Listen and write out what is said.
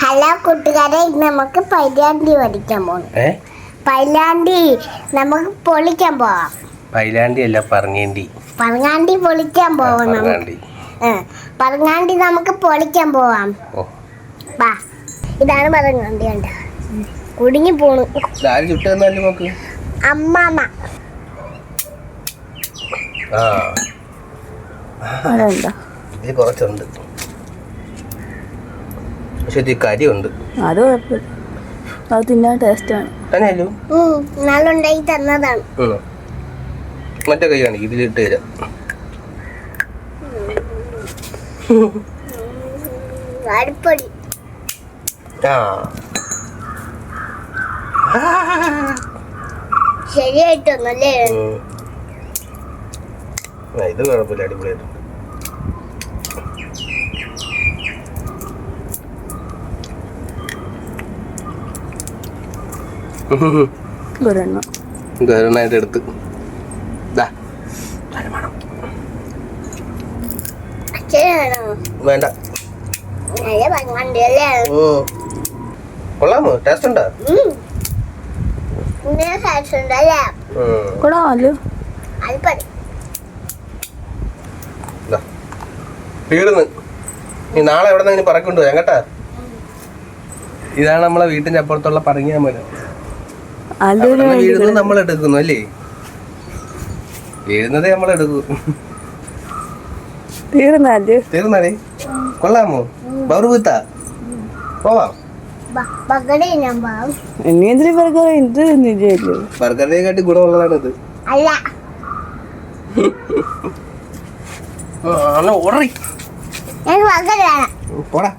Hello കൂട്ടുകാരെ, നമുക്ക് പൈലാണ്ടി പഠിക്കാൻ പോകണം. പൈലാണ്ടി നമുക്ക് പൊളിക്കാൻ പോവാം. പൈലാണ്ടി അല്ല, പറങ്ങേണ്ടി. പറങ്ങാണ്ടി പൊളിക്കാൻ പോകണം. പറങ്ങാണ്ടി നമുക്ക് പൊളിക്കാൻ പോവാം. വാ, ഇതാണ് പറങ്ങാണ്ടി. കണ്ട കുടുങ്ങി പോണു. അമ്മാമ്മ കുറച്ചുണ്ട്, പക്ഷെ ഇത് കരിയുണ്ട്. അത് കുഴപ്പമില്ല, അത് തിന്നാൻ ടേസ്റ്റാണ്. നല്ലുണ്ടായി തന്നതാണ്. മറ്റേ കൈ കാണിക്കും, ഇതിലിട്ട് തരാം. അടിപ്പൊടി. ശരിയായിട്ടൊന്നല്ലേ? ഇത് കുഴപ്പമില്ല, അടിപൊളിയായിട്ടുണ്ട്. ഒരെണ്ണമായിട്ട് എടുത്ത് വേണ്ട. കൊള്ളാമോ? ടേസ്റ്റ് ഉണ്ടോ? കൊള്ളാമല്ലോ. തീർന്ന്. നീ നാളെ എവിടെ നിന്ന് പറക്കൊണ്ട് പോയാ കേട്ടാ. ഇതാണ് നമ്മളെ വീട്ടിന്റെ അപ്പുറത്തുള്ള പറങ്ങിയാ മരം. വീഴുന്നത് നമ്മൾ എടുക്കുന്നു അല്ലേ? വീഴുന്നതേ നമ്മൾ എടുക്കൂ. തീർന്നാലേ? കൊള്ളാമോ? ബറുത്താ പോവാം. ബർഗറിനെ കാട്ടി ഗുണമുള്ളതാണ് ഇത്. ഓർഡറി പോടാ.